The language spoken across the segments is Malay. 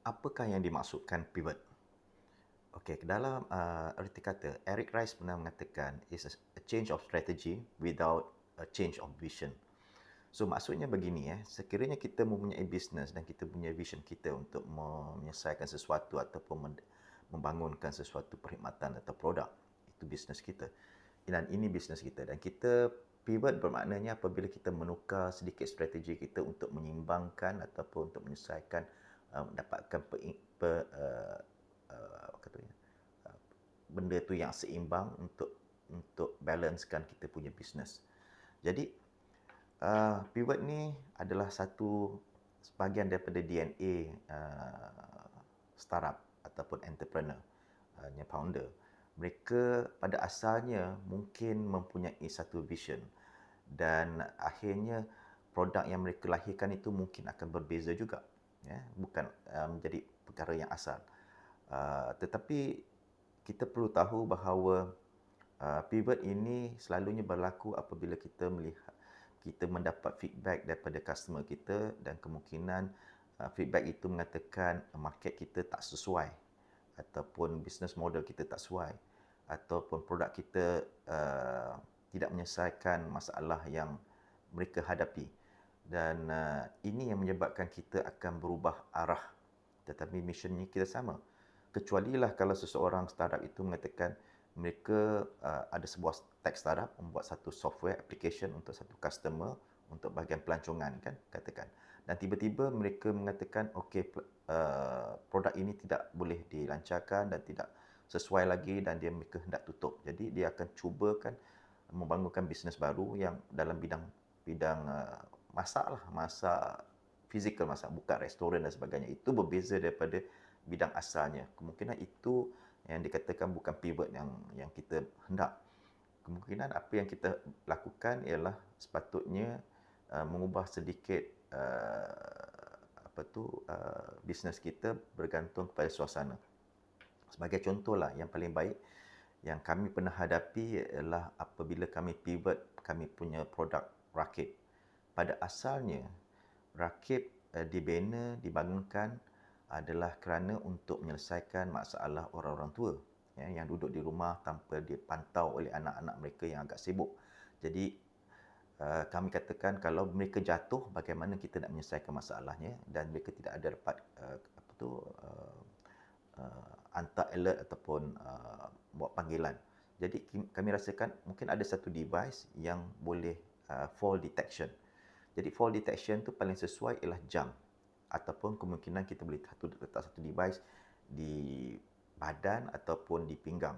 Apakah yang dimaksudkan pivot? Okey, dalam erti kata, Eric Rice pernah mengatakan, "Is a change of strategy without a change of vision." So, maksudnya begini sekiranya kita mempunyai bisnes dan kita punya vision kita untuk menyelesaikan sesuatu ataupun membangunkan sesuatu perkhidmatan atau produk, itu bisnes kita. Dan ini bisnes kita. Dan kita pivot bermaknanya apabila kita menukar sedikit strategi kita untuk menyimbangkan ataupun untuk menyelesaikan mendapatkan katanya, uh, benda tu yang seimbang untuk balancekan kita punya bisnes. Jadi pivot ni adalah satu sebahagian daripada DNA startup ataupun entrepreneur, founder. Mereka pada asalnya mungkin mempunyai satu vision dan akhirnya produk yang mereka lahirkan itu mungkin akan berbeza juga, bukan menjadi perkara yang asal. Tetapi kita perlu tahu bahawa pivot ini selalunya berlaku apabila kita mendapat feedback daripada customer kita dan kemungkinan feedback itu mengatakan market kita tak sesuai ataupun business model kita tak sesuai ataupun produk kita tidak menyelesaikan masalah yang mereka hadapi dan ini yang menyebabkan kita akan berubah arah tetapi missionnya kita sama. Kecualilah kalau seseorang startup itu mengatakan mereka ada sebuah tech startup membuat satu software application untuk satu customer untuk bahagian pelancongan kan katakan dan tiba-tiba mereka mengatakan okey produk ini tidak boleh dilancarkan dan tidak sesuai lagi dan mereka hendak tutup. Jadi dia akan cubakan membangunkan bisnes baru yang dalam bidang masak fizikal masak buka restoran dan sebagainya. Itu berbeza daripada bidang asalnya. Kemungkinan itu yang dikatakan bukan pivot yang kita hendak. Kemungkinan apa yang kita lakukan ialah sepatutnya mengubah sedikit bisnes kita bergantung kepada suasana. Sebagai contohlah yang paling baik yang kami pernah hadapi ialah apabila kami pivot kami punya produk rakit. Pada asalnya rakit dibina, dibangunkan adalah kerana untuk menyelesaikan masalah orang-orang tua yang duduk di rumah tanpa dipantau oleh anak-anak mereka yang agak sibuk. Jadi kami katakan kalau mereka jatuh bagaimana kita nak menyelesaikan masalahnya dan mereka tidak ada dapat hantar alert ataupun buat panggilan. Jadi kami rasakan mungkin ada satu device yang boleh fall detection. Jadi fall detection tu paling sesuai ialah jam ataupun kemungkinan kita boleh letak satu device di badan ataupun di pinggang.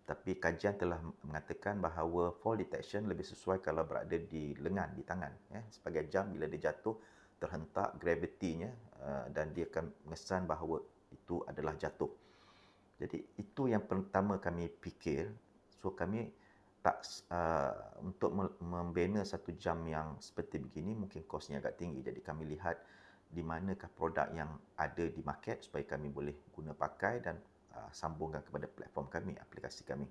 Tapi kajian telah mengatakan bahawa fall detection lebih sesuai kalau berada di lengan, di tangan. Sebagai jam bila dia jatuh, terhentak gravitinya dan dia akan mengesan bahawa itu adalah jatuh. Jadi itu yang pertama kami fikir. So kami tak untuk membina satu jam yang seperti begini mungkin kosnya agak tinggi. Jadi kami lihat di manakah produk yang ada di market supaya kami boleh guna pakai dan sambungkan kepada platform kami, aplikasi kami.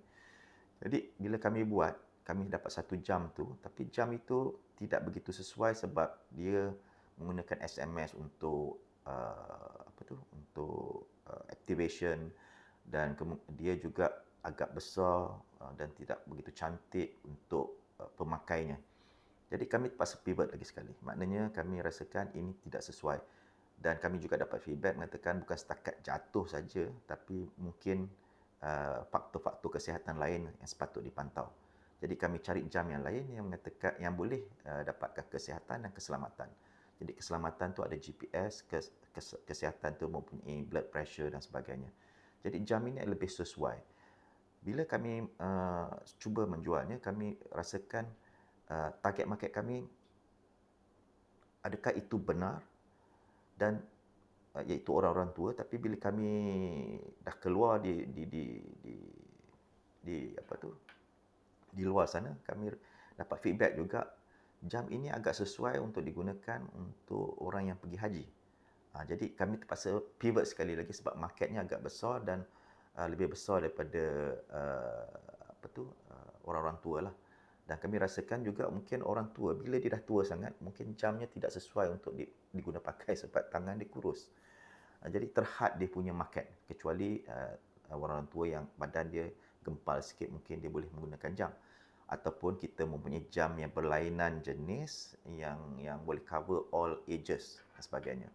Jadi bila kami buat, kami dapat satu jam tu, tapi jam itu tidak begitu sesuai sebab dia menggunakan SMS untuk activation dan dia juga agak besar dan tidak begitu cantik untuk pemakainya. Jadi kami terpaksa pivot lagi sekali. Maknanya kami rasakan ini tidak sesuai. Dan kami juga dapat feedback mengatakan bukan setakat jatuh saja, tapi mungkin faktor-faktor kesihatan lain yang sepatut dipantau. Jadi kami cari jam yang lain yang mengatakan yang boleh dapatkan kesihatan dan keselamatan. Jadi keselamatan tu ada GPS, kesihatan tu mempunyai blood pressure dan sebagainya. Jadi jam ini lebih sesuai. Bila kami cuba menjualnya, kami rasakan target market kami adakah itu benar dan iaitu orang-orang tua, tapi bila kami dah keluar di luar sana, kami dapat feedback juga jam ini agak sesuai untuk digunakan untuk orang yang pergi haji. Jadi kami terpaksa pivot sekali lagi sebab marketnya agak besar dan lebih besar daripada orang-orang tua lah. Dan kami rasakan juga mungkin orang tua bila dia dah tua sangat mungkin jamnya tidak sesuai untuk diguna pakai sebab tangan dia kurus. Jadi terhad dia punya market, kecuali orang tua yang badan dia gempal sikit mungkin dia boleh menggunakan jam, ataupun kita mempunyai jam yang berlainan jenis yang boleh cover all ages dan sebagainya.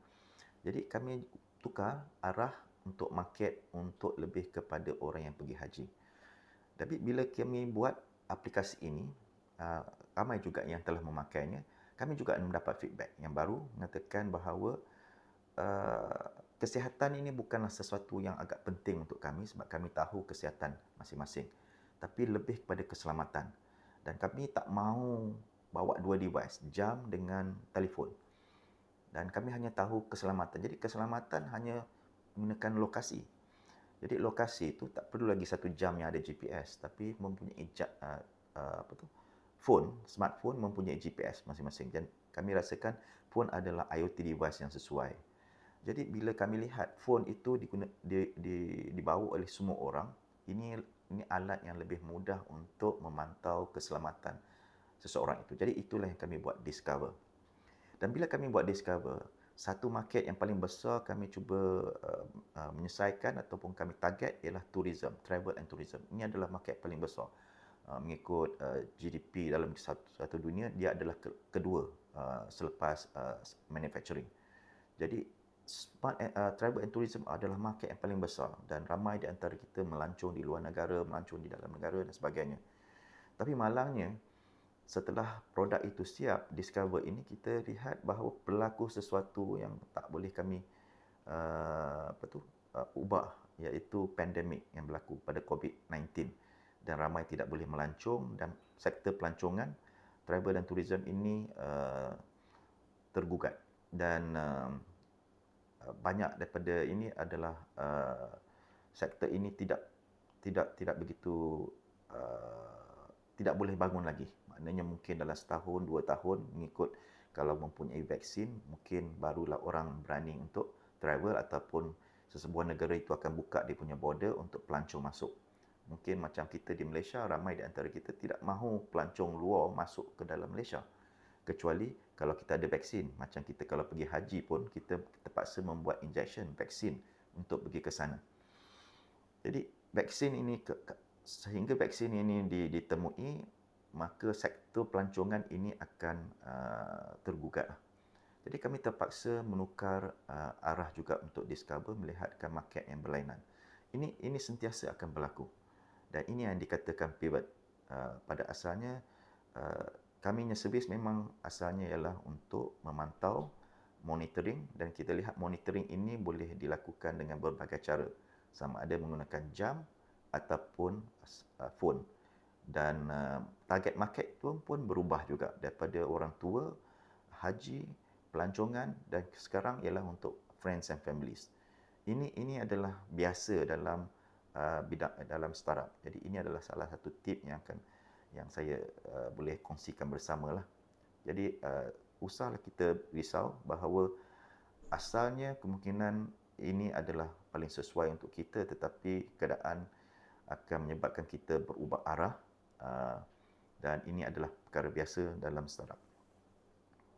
Jadi kami tukar arah untuk market untuk lebih kepada orang yang pergi haji. Tapi bila kami buat aplikasi ini, uh, ramai juga yang telah memakainya, kami juga mendapat feedback yang baru mengatakan bahawa uh, kesihatan ini bukanlah sesuatu yang agak penting untuk kami sebab kami tahu kesihatan masing-masing, tapi lebih kepada keselamatan. Dan kami tak mahu bawa dua device, jam dengan telefon. Dan kami hanya tahu keselamatan. Jadi keselamatan hanya menggunakan lokasi. Jadi lokasi itu tak perlu lagi satu jam yang ada GPS, tapi mempunyai apa tu? Smartphone mempunyai GPS masing-masing. Dan kami rasakan phone adalah IoT device yang sesuai. Jadi bila kami lihat phone itu dibawa oleh semua orang, ini alat yang lebih mudah untuk memantau keselamatan seseorang itu. Jadi itulah yang kami buat Discover. Dan bila kami buat Discover, satu market yang paling besar kami cuba menyelesaikan ataupun kami target ialah tourism, travel and tourism. Ini adalah market paling besar. Mengikut GDP dalam satu dunia, dia adalah kedua selepas manufacturing. Jadi travel and tourism adalah market yang paling besar dan ramai di antara kita melancong di luar negara, melancong di dalam negara dan sebagainya. Tapi malangnya, setelah produk itu siap, Discover ini kita lihat bahawa berlaku sesuatu yang tak boleh kami ubah, iaitu pandemik yang berlaku pada COVID-19 dan ramai tidak boleh melancong dan sektor pelancongan, travel dan tourism ini tergugat dan banyak daripada ini adalah sektor ini tidak begitu tidak boleh bangun lagi. Maknanya mungkin dalam setahun, 2 tahun mengikut kalau mempunyai vaksin, mungkin barulah orang berani untuk travel ataupun sesebuah negara itu akan buka dia punya border untuk pelancong masuk. Mungkin macam kita di Malaysia, ramai di antara kita tidak mahu pelancong luar masuk ke dalam Malaysia. Kecuali kalau kita ada vaksin. Macam kita kalau pergi haji pun, kita terpaksa membuat injection vaksin untuk pergi ke sana. Jadi vaksin ini sehingga vaksin ini ditemui, maka sektor pelancongan ini akan tergugat. Jadi kami terpaksa menukar arah juga untuk Discover melihatkan market yang berlainan. Ini sentiasa akan berlaku. Dan ini yang dikatakan pivot. Pada asalnya kami punya servis memang asalnya ialah untuk memantau, monitoring, dan kita lihat monitoring ini boleh dilakukan dengan berbagai cara. Sama ada menggunakan jam ataupun phone. Dan target market pun berubah juga daripada orang tua, haji, pelancongan dan sekarang ialah untuk friends and families. Ini adalah biasa dalam bidang dalam startup. Jadi ini adalah salah satu tip yang saya boleh kongsikan bersamalah. Jadi usahlah kita risau bahawa asalnya kemungkinan ini adalah paling sesuai untuk kita, tetapi keadaan akan menyebabkan kita berubah arah dan ini adalah perkara biasa dalam startup.